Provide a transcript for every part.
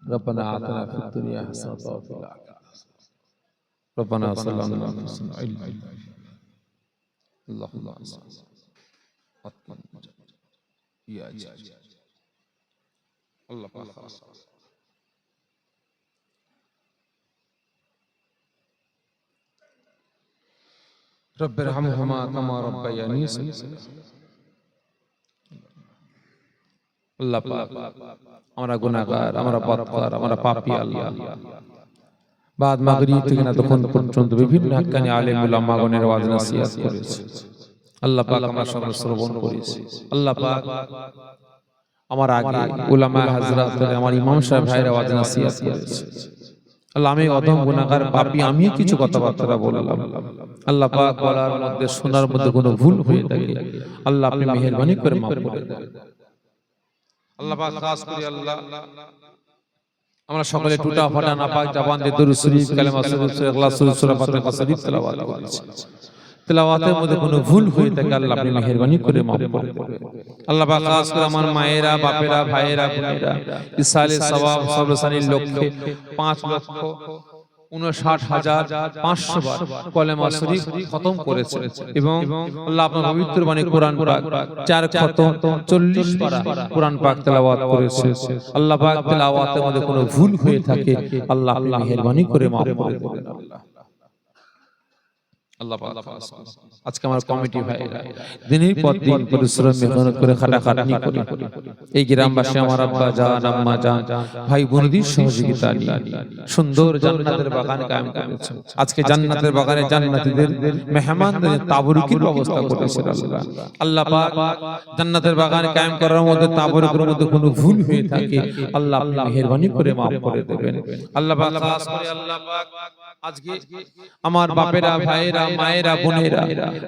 ربنا آتنا في الدنيا حسنة وفي الآخرة ربنا صل على محمد اللهم يا الله خلاص رب ارحمهما كما ربياني صغيرا আল্লাহ পাক আমরা গুনাহগার, আমরা বদকার, আমরা পাপী আল্লাহ। বাদ মাগরিব থেকে না তখন পর্যন্ত বিভিন্ন হাক্কানি আলেম উলামাগণের ওয়াজ নসিহত করেছে। আল্লাহ পাক আমরা সকলে শ্রবণ করেছি। আল্লাহ পাক আমার আগে উলামা হযরত আমার ইমাম সাহেব ভাইরা ওয়াজ নসিহত করেছে। আল্লাহ আমি অধম গুনাহগার পাপী, আমি কিছু কথাবার্তা বললাম। আল্লাহ পাক বলার মধ্যে শোনার মধ্যে কোনো ভুল হয়ে থাকে আল্লাহ আপনি মেহেরবানি করে মাফ করে দেন। আল্লাহ পাক খাস করে আল্লাহ আমরা সকলে টুটা ফাটা নাপাক জবান দিয়ে দরুদ শরীফ কালেমা শরীফ ইখলাস শরীফ সূরা ফাতিহা শরীফ তেলাওয়াত করেছি। তেলাওয়াতের মধ্যে কোনো ভুল হয়ে থাকে আল্লাহ আপনি মেহেরবানি করে মাফ করে দেন। আল্লাহ পাক খাস করে আমার মায়েরা, বাপেরা, ভাইয়েরা, বোনেরা ইসালে সওয়াব সবরসানির লক্ষ্যে ৫,৫৯,৫০০ বার কলেমা শরীফ খতম করেছে এবং আল্লাহ আপনার পবিত্র বাণী কোরআন পাক ৪ খতম ৪০ পারা কোরআন পাক তেলাওয়াত করেছে। আল্লাহ পাক তেলাওয়াতের মধ্যে কোনো ভুল হয়ে থাকে আল্লাহ আপনি মেহেরবানি করে মাফ করে দেন। আল্লাহ পাক আজকে আমার কমিটি ভাইরা দিনের পর দিন পরিশ্রম মেহনত করে খাটাখাটনি করে এই গ্রামবাসী আমার আব্বা জান আম্মা জান ভাই বোনদের সহযোগিতা নিয়ে সুন্দর জান্নাতের বাগান কায়েম করেছে। আজকে জান্নাতের বাগানে জান্নাতীদের মেহমানদের তাবরুকের ব্যবস্থা করেছেন আল্লাহ। আল্লাহ পাক জান্নাতের বাগান কায়েম করার মধ্যে তাবরুকের মধ্যে কোনো ভুল হয়ে থাকে আল্লাহ আপনি মেহেরবানি করে maaf করে দেবেন। আল্লাহ পাক খাস করে আল্লাহ পাক আজকে আমার বাপেরা, ভাইয়েরা, মায়েরা, বোনেরা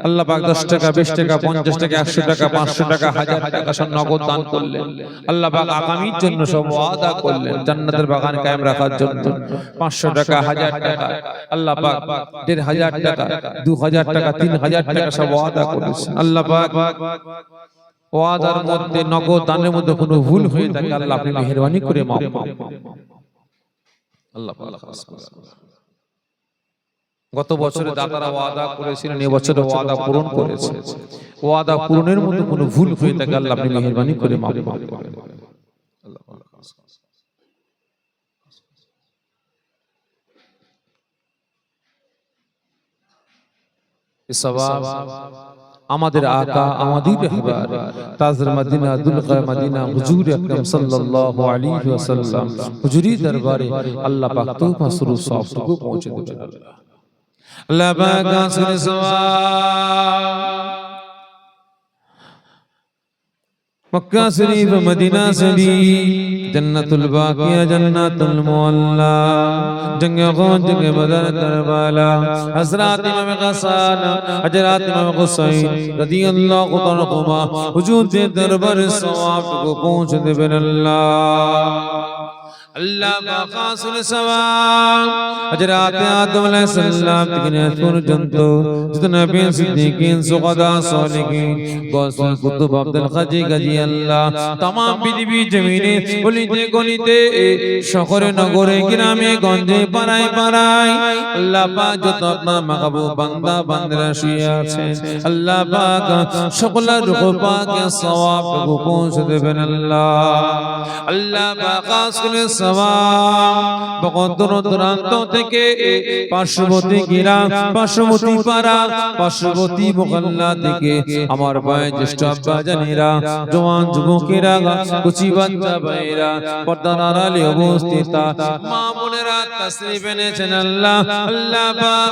আল্লাহ পাক 10 টাকা 20 টাকা 50 টাকা 100 টাকা 500 টাকা 1000 টাকা সব নগদ দান করলেন। আল্লাহ পাক আগামীর জন্য সব ওয়াদা করলেন জান্নাতের বাগান কায়েম রাখার জন্য 500 টাকা 1000 টাকা আল্লাহ পাক 1500 টাকা 2000 টাকা 3000 টাকা সব ওয়াদা করেছেন। আল্লাহ পাক ওয়াদার মধ্যে নগদ দানের মধ্যে কোনো ভুল হয়ে থাকে আল্লাহ আপনি মেহেরবানি করে maaf করুন। আল্লাহ পাক গত বছরে দাতারা ওয়াদা করেছিলেন, এই বছরে ওয়াদা পূরণ করেছে। ওয়াদা পূরণের মধ্যে কোনো ভুল হয়ে থাকে আল্লাহ আপনি মেহেরবানি করে maaf করুন। আল্লাহ এই সওয়াব আমাদের আকা আমাদের রাহবার তাজর মদিনা দুলকা মদিনা হুজুর আকরাম সাল্লাল্লাহু আলাইহি ওয়াসাল্লাম হুজুরি দরবারে আল্লাহ পাক তোফা সুরু সওয়াবটুকু পৌঁছে দেবেন। আল্লাহ পাক আসলে সওয়াব মক্কা শরীফ মদিনা শরীফ জান্নাতুল বাকিয়া জান্নাতুল মুআল্লা জঙ্গে গঞ্জ জঙ্গে বদর কারবালা হযরত ইমাম গাসান হযরত ইমাম হুসাইন রাদিয়াল্লাহু তাআলা আনহুমা হুজুরের দরবারে সওয়াবটুকু পৌঁছে দেবেন আল্লাহ। আল্লাহ পাক আসলে সওয়াব হযরত আদম আলাইহিস সালাম থেকে নিয়ে পর্যন্ত যত নবী সিদ্দিকিন সুহাদা সালিহিন গৌসুল কুতুব আব্দুল কাদির গাজী আল্লাহ तमाम পৃথিবী জমিনে গলিতে গলিতে শহরে নগরে গ্রামে গঞ্জে পাড়ায় পাড়ায় আল্লাহ পাক যত আপনার মাহবুব বান্দা বান্দারা শুয়ে আছেন আল্লাহ পাক সকলের রূহ পাকে সওয়াবটুকু পৌঁছে দেবেন আল্লাহ। আল্লাহ পাক আসলে সওয়াব বহুত দূরান্ত থেকে পার্শ্ববর্তী গ্রাম পার্শ্ববর্তী পাড়া পার্শ্ববর্তী মহল্লা থেকে আমার বয়োজ্যেষ্ঠ আব্বা জানেরা জওয়ান যুবকেরা কুচি বাচ্চা ভাইরা পর্দার আড়ালে অবস্থিত মা বোনেরা তাশরীফ এনেছেন আল্লাহ। আল্লাহ পাক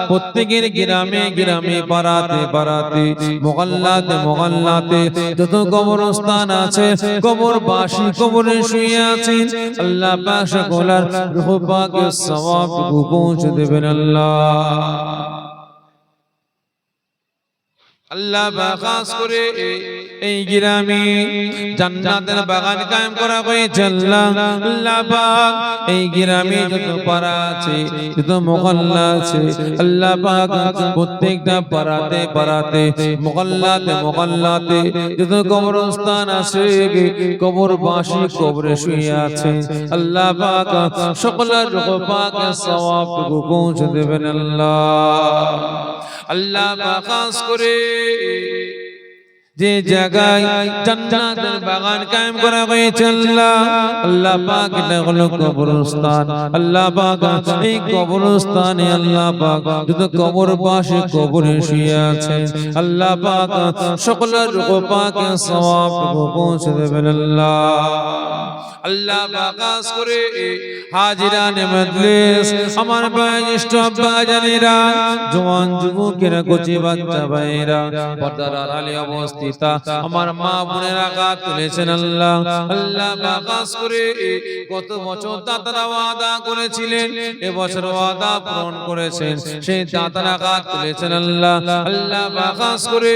প্রত্যেকের গ্রামে গ্রামে পাড়াতে পাড়াতে মহল্লাতে মহল্লাতে যত কবরস্থান আছে কবরবাসী কবরে শুয়ে আছেন আল্লাহ পাক সকলের রূহ পাকে সওয়াবটুকু পৌঁছে দেবেন আল্লাহ। আল্লাহ পাক খাস করে এই গ্রামে জান্নাতের বাগান কায়েম করা হয়েছে। আল্লাহ পাক এই গ্রামে যত পাড়া আছে, যত মহল্লা আছে, আল্লাহ পাক প্রত্যেকটা পাড়াতে পাড়াতে, মহল্লাতে যত কবরস্থান আছে, কবরবাসী কবরে শুয়ে আছে, আল্লাহ পাক সকলের রূহ পাকের সওয়াবটুকু পৌঁছে দেবেন আল্লাহ পাক খাস করে যে জায়গায় জান্নাতের বাগান কায়েম করা হয়েছে, আল্লাহ পাক এটা হলো কবরস্থান। আল্লাহ পাক এই কবরস্থানে আল্লাহ পাক যত কবর পাশে কবরে শুয়ে আছে, আল্লাহ পাক সকলের রূহ পাকের সওয়াবটুকু পৌঁছে দেবেন আল্লাহ পাক খাস করে হাজিরানে মজলিস, আমার বয়োজ্যেষ্ঠ আব্বা জানেরা, জওয়ান যুবকেরা, কচি বাচ্চা ভাইরা, পর্দার আড়ালে অবস্থিত আমার মা বোনেরা হাত তুলেছেন। আল্লাহ পাক খাস করে গত বছর দাতারা ওয়াদা করেছিলেন, এবছর ওয়াদা পূরণ করেছেন, সেই দাতারা হাত তুলেছেন। আল্লাহ পাক খাস করে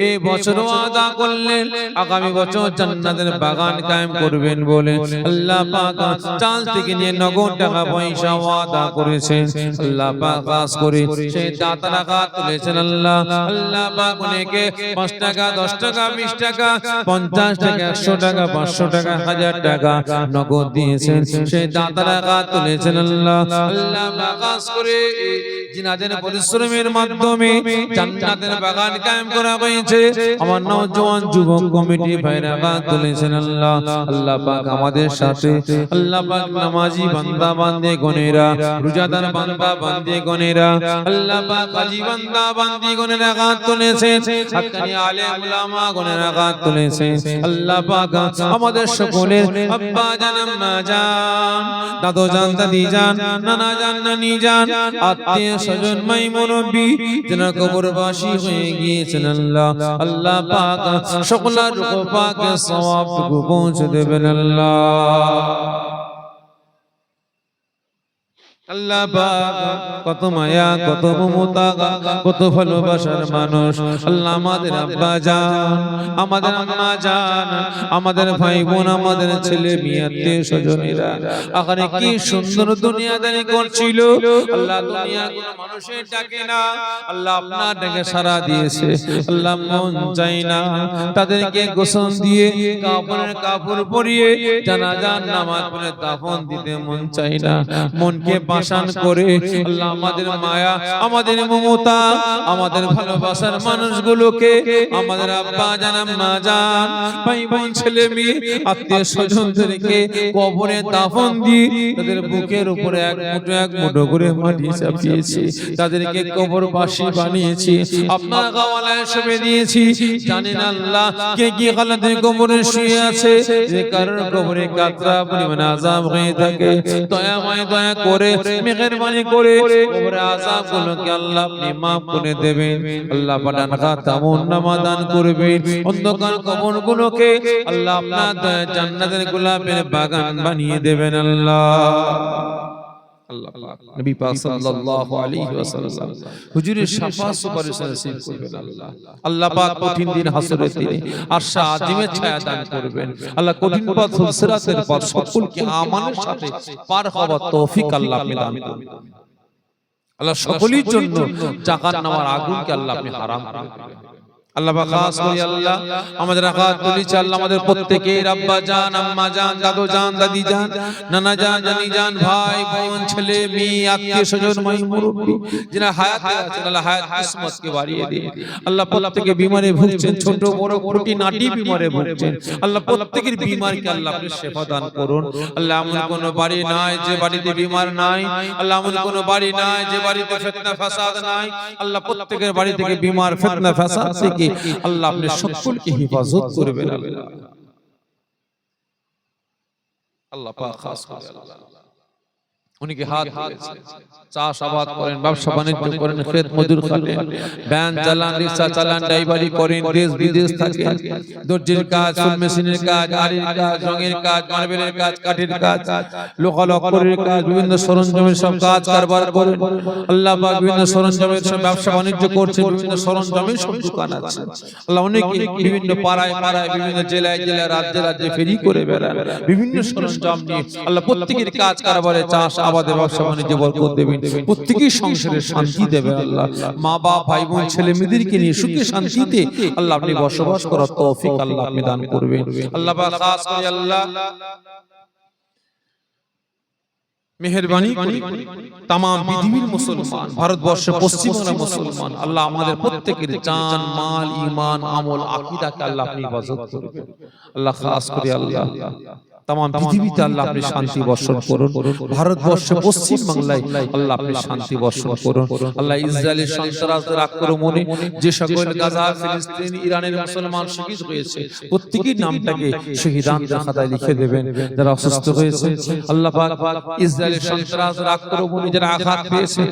এই বছর ওয়াদা করলেন আগামী বছর জান্নাতের বাগান কায়েম করবেন বলে আল্লাহ পাক চাল থেকে নিয়ে নগদ টাকা পয়সা ওয়াদা করেছেন। আল্লাহ পাক খাস করে সেই দাতারা হাত তুলেছেন। আল্লাহ পাক অনেকে 5 টাকা, 10 টাকা, 20 টাকা, 50 টাকা, 100 টাকা, 500 টাকা, 1000 টাকা নগদ দিয়েছেন, সেই দাতারা হাত তুলেছেন। আল্লাহ পাক খাস করে জিনাদের পরিশ্রমের মাধ্যমে জান্নাতের বাগান কায়েম করা হয়েছে, আমার নওজোয়ান যুবক কমিটি ভাইরা হাত তুলেছেন। আল্লাহ পাক আমাদের সাথে, আল্লাহ পাক নামাজি বান্দা বান্দে গনেরা, রোজাদার বান্দা বান্দে গনেরা, আল্লাহ পাক কাজী বান্দা বান্দি গনেরা হাত তুলেছেন, হাক্কানি আলেম উলামা গনেরা হাত তুলেছেন। আল্লাহ পাক আমাদের সকলের আব্বা জান, আম্মা জান, দাদু জান, দাদি জান, নানা জান, নানি জান, আত্মীয় স্বজন, মাই মুরব্বি যারা কবরবাসী হয়ে গিয়েছেন, আল্লাহ পাক সকলের রূহ পাকের সওয়াবটুকু পৌঁছে দেবেন আল্লাহ পাক কত মায়া, কত মমতা, কত ভালোবাসার মানুষ। আল্লাহ আমাদের আব্বা জান, আমাদের আম্মা জান, আমাদের ভাই বোন, আমাদের ছেলে মেয়ে, আত্মীয় স্বজনেরা আখানে কি সুন্দর দুনিয়াদারি করছিল। আল্লাহ দুনিয়া কোনো মানুষের ডাকে না, আল্লাহ আপনার ডাকে সাড়া দিয়েছে। আল্লাহ মন চাই না তাদেরকে গোসল দিয়ে কাফনের কাপড় পরিয়ে জানাজার নামাজ পড়ে দাফন দিতে মন চাই না, মনকে পাশান করে আল্লাহ আমাদের মায়া, আমাদের মমতা, আমাদের ভালোবাসার মানুষগুলোকে, আমাদের আব্বা জান, আম্মা জান, ভাই বোন, ছেলে মেয়ে, আত্মীয় স্বজনদেরকে কবরে দাফন দিয়ে তাদের বুকের উপরে এক মুঠো করে মাটি চাপিয়েছি, তাদেরকে কবরবাসী বানিয়েছি, আপনার গাওয়ালায় শুয়ে দিয়েছি। জানেন আল্লাহ কে কি হালাতে কবরে শুয়ে আছে, যে কারোর কবরে কাতরা পরিমাণ আযাব হয়ে থাকে, দয়া করে মেহেরবানি করে কবরে আযাবগুলোকে আল্লাহ আপনি maaf করে দেবেন। আল্লাহ পাঠান খাতামুন নামা দান করবেন, অন্ধকার কবরগুলোকে আল্লাহ আপনার দয়া জান্নাতের গোলাপের বাগান বানিয়ে দেবেন। আল্লাহ পাক নবী পাক সাল্লাল্লাহু আলাইহি ওয়াসাল্লাম হুজুরের শাফাআত সুপারিশ নসিব করবেন। আল্লাহ পাক কঠিন দিন হাসরের দিনে আরশে আজিমের ছায়া দান করবেন। আল্লাহ কঠিন পথ সিরাতের পথ সকলকে আমানের সাথে পার হওয়ার তৌফিক আল্লাহ আপনি দান করবেন। আল্লাহ সকলের জন্য জাহান্নামের আগুনকে আল্লাহ আপনি হারাম করে দিবেন। আল্লাহ পাক খাস করে আল্লাহ আমাদের হাত তুলেছি, আল্লাহ আমাদের প্রত্যেকের আব্বা জান, আম্মা জান, দাদু জান, দাদি জান, নানা জান, নানি জান, ভাই বোন, ছেলে মেয়ে, আত্মীয় স্বজন, মাই মুরব্বি যারা হায়াতে আছেন, আল্লাহ হায়াত কিসমতকে বাড়িয়ে দিন। আল্লাহ প্রত্যেকে বিমারে ভুগছেন, ছোট বড় কোটি নাটি বিমারে ভুগছেন, আল্লাহ প্রত্যেকের বিমারকে আল্লাহ আপনি শিফা দান করুন। আল্লাহ এমন কোন বাড়ি নাই যে বাড়িতে বিমার নাই, আল্লাহ এমন কোন বাড়ি নাই যে বাড়িতে ফিতনা ফাসাদ নাই, আল্লাহ প্রত্যেকের বাড়ি থেকে বিমার, ফিতনা ফাসাদ থেকে আল্লাহ আপনি সকলকে হেফাজত করবেন। আল্লাহ পাক খাস করে উনিকে হাত দিয়েছে চাষাবাদ করেন ব্যবসা বাণিজ্য করেন খেত মজুর খাটেন ভ্যান চালান রিক্সা চালান ড্রাইভারি করেন দেশ বিদেশ থাকেন দর্জির কাজ ফুল মেশিনের কাজ আড়ির কাজ রঙের কাজ মার্বেলের কাজ কাঠের কাজ লোকালক্করের কাজ বিভিন্ন সরঞ্জামের সব কাজ কারবার করেন আল্লাহ পাক বিভিন্ন সরঞ্জামের সব ব্যবসা বাণিজ্য করছে বিভিন্ন সরঞ্জামের সব দোকান আছে আল্লাহ অনেকে বিভিন্ন পাড়ায় পাড়ায় বিভিন্ন জেলায় জেলায় রাজ্যে রাজ্যে ফেরি করে বেড়ান বিভিন্ন সরঞ্জাম নিয়ে আল্লাহ প্রত্যেকের কাজ কারবারে চাষ আবাদে ব্যবসা বাণিজ্য বরকত দেবেন প্রত্যেকের সংসারে শান্তি দেবে আল্লাহ মা বাপ ভাই বোন ছেলে মেয়েদেরকে নিয়ে সুখে শান্তিতে আল্লাহ আপনি বসবাস করার তৌফিক আল্লাহ আপনি দান করবেন আল্লাহ পাক খাস করে আল্লাহ মেহেরবানি করে तमाम পৃথিবীর মুসলমান ভারতবর্ষে পশ্চিমবঙ্গের মুসলমান আল্লাহ আমাদের প্রত্যেকের জান মাল ঈমান আমল আকীদাকে আল্লাহ আপনি হেফাজত করবেন আল্লাহ খাস করে আল্লাহ तमाम পৃথিবীতে আল্লাহ আপনি শান্তি বর্ষণ করুন ভারতবর্ষে পশ্চিম বাংলায় আল্লাহ আপনি শান্তি বর্ষণ করুন আল্লাহ ইসরায়েলের সন্ত্রাসদের আক্রমণে যে সকল গাজা ফিলিস্তিন ইরানের মুসলমান শহীদ হয়েছে প্রত্যেকের নামটাকে শহীদানদের খাতায় লিখে দেবেন যারা অসুস্থ হয়েছে আল্লাহ পাক ইসরায়েলের সন্ত্রাসদের আক্রমণে যারা আঘাত পেয়েছে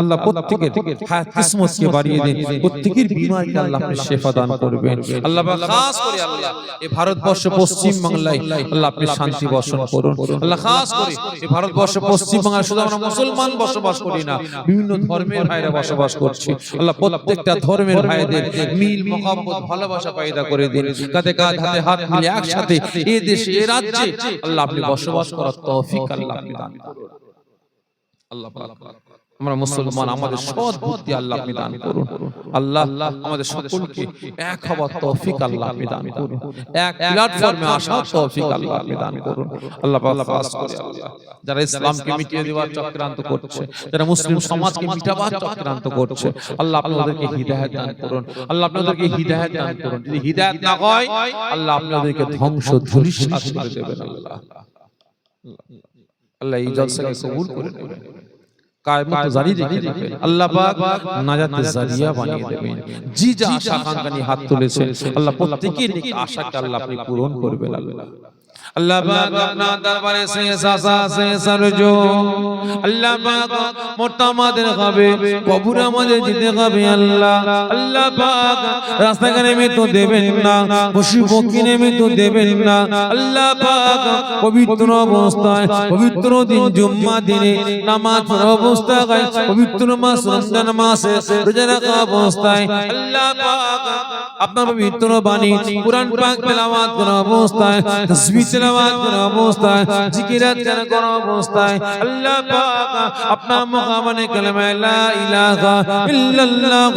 আল্লাহ প্রত্যেকের হায়াত কিসমতকে বাড়িয়ে দিন প্রত্যেকের বিমারকে আল্লাহ আপনি শিফা দান করবেন আল্লাহ পাক খাস করে আল্লাহ এই ভারতবর্ষে পশ্চিম বাংলায় আল্লাহ আপনি শান্তি বর্ষণ করুন আল্লাহ খাস করে এই ভারতবর্ষে পশ্চিম বাংলায় শুধু আমরা মুসলমান বসবাস করি না বিভিন্ন ধর্মের ভাইরা বসবাস করছে আল্লাহ প্রত্যেকটা ধর্মের ভাইদের মিল মহব্বত ভালোবাসা পয়দা করে দিন কাঁধে কাঁধ হাতে হাত মিলিয়ে একসাথে এই দেশে এই রাজ্যে আল্লাহ আপনি বসবাস করার তৌফিক আল্লাহ আপনি দান করুন আল্লাহ পাক আমরা মুসলমান আমাদের সৎ বুদ্ধি আল্লাহ আপনি দান করুন আল্লাহ আমাদের সকলকে এক হওয়ার তৌফিক আল্লাহ আপনি দান করুন এক প্ল্যাটফর্মে আসার তৌফিক আল্লাহ আপনি দান করুন আল্লাহ পাক খাস করে আল্লাহ যারা ইসলামকে মিটিয়ে দেওয়ার চক্রান্ত করছে যারা মুসলিম সমাজকে মিটাবার চক্রান্ত করছে আল্লাহ আপনি ওদেরকে হিদায়াত দান করুন আল্লাহ আপনি ওদেরকে হিদায়াত দান করুন যদি হিদায়াত না হয় আল্লাহ আপনি ওদেরকে ধ্বংস ধূলিসাৎ করে দেবেন আল্লাহ আল্লাহ এই জলসাকে কবুল করে নেবেন কায়মত জারি রেখে দিবেন আল্লাহ পাক নাজাতের জারিয়া বানিয়ে দেবেন জি যা আশা আকাঙ্ক্ষা নিয়ে হাত তুলেছে আল্লাহ প্রত্যেকের আশাকে আল্লাহ আপনি পূরণ করবেন আল্লাহ अल्लाह पाक अपना दरबार से सासा से सरजो अल्लाह पाक मोटा मादर खाबे कबूर আমাদের জিতে খাবে আল্লাহ আল্লাহ পাক রাস্তাঘাটে মৃত্যু দেবেন না পশু পক্ষীনে মৃত্যু দেবেন না আল্লাহ পাক পবিত্র অবস্থায় পবিত্র দিন জুম্মা দিনে নামাজ পড়া অবস্থায় পবিত্র মাস রমজান মাসে রোজা রাখা অবস্থায় আল্লাহ পাক আপনার পবিত্র বাণী কুরআন পাক তেলাওয়াত করা অবস্থায় তাসবিহ তেলাওয়াত করা অবস্থায় জিকিরাত করা অবস্থায় আল্লাহ পাক আপনার মুখামনে কালেমা লা ইলাহা ইল্লাল্লাহ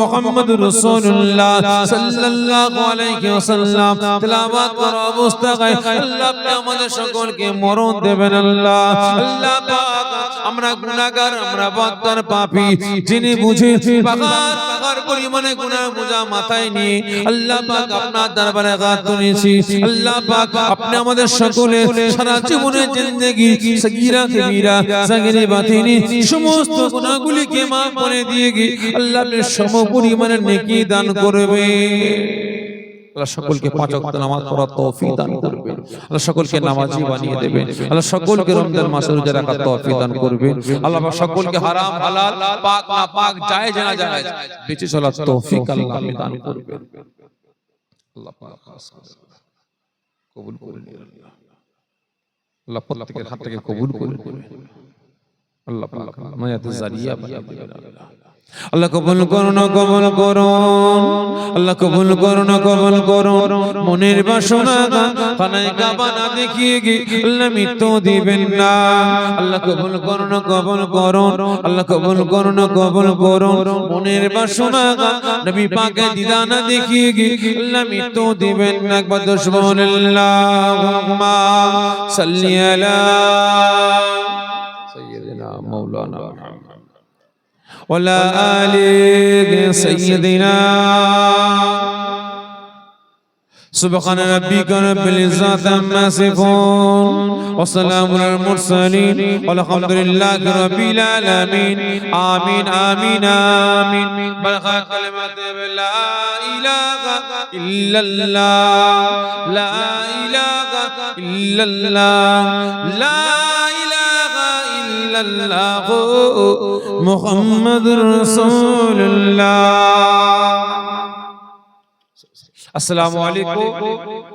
মুহাম্মাদুর রাসূলুল্লাহ সাল্লাল্লাহু আলাইহি ওয়াসাল্লাম তেলাওয়াত করা অবস্থায় আল্লাহ আপনি আমাদের সকলকে মরণ দেবেন আল্লাহ আল্লাহ পাক আমরা গুনাহগার আমরা বদকার পাপী যিনি বুঝে পাগার পরিমাণে গুনাহ বোঝা মাথায় নিয়ে আল্লাহ পাক আপনার দরবারে হাত তুলেছি আল্লাহ পাক আপনি আমাদের সকলের সারা জীবনের জিন্দেগি সগীরা কবিরা সাগিরে বাতিনি সমস্ত গুনাহগুলিকে maaf করে দিয়ে আল্লাহ আপনি সম পরিমাণের নেকি দান করবেন আল্লাহ সকলকে পাঁচ ওয়াক্ত নামাজ পড়ার তৌফিক দান করবেন আল্লাহ সকলকে নামাজি বানিয়ে দেবেন আল্লাহ সকলকে রমজান মাসে রোজা রাখার তৌফিক দান করবেন আল্লাহ সকলকে হারাম হালাল পাক না পাক জায়েজ না জায়েজ বেঁচে চলার তৌফিক আল্লাহ আপনি দান করবেন আল্লাহ পাক কবুল করে নিন আল্লাহ প্রত্যেকের হাত থেকে কবুল করে নিন আল্লাহ পাক মায়াতে জারিয়া বানিয়ে দেবেন আল্লাহ কবুল করুন কবুল করুন আল্লাহ কবুল করুন কবুল করুন মনের বাসনা খানায় কাবা না দেখিয়ে আল্লাহ মৃত্যু দিবেন না আল্লাহ কবুল করুন কবুল করুন আল্লাহ কবুল করুন কবুল করুন মনের বাসনা নবী পাকের দিদার না দেখিয়ে আল্লাহ মৃত্যু দিবেন না একবার সুবহানাল্লাহুম্মা সাল্লি আলা সাইয়্যিদিনা মাওলানা ولا آل سيدنا سبحان ربك رب العزة عما يصفون وسلام على المرسلين والحمد لله رب العالمين آمين آمين آمين بركة كلمة لا إله إلا الله لا إله إلا الله لا إله إلا ইল্লাল্লাহু মুহাম্মাদুর রাসূলুল্লাহ। আসসালামু আলাইকুম।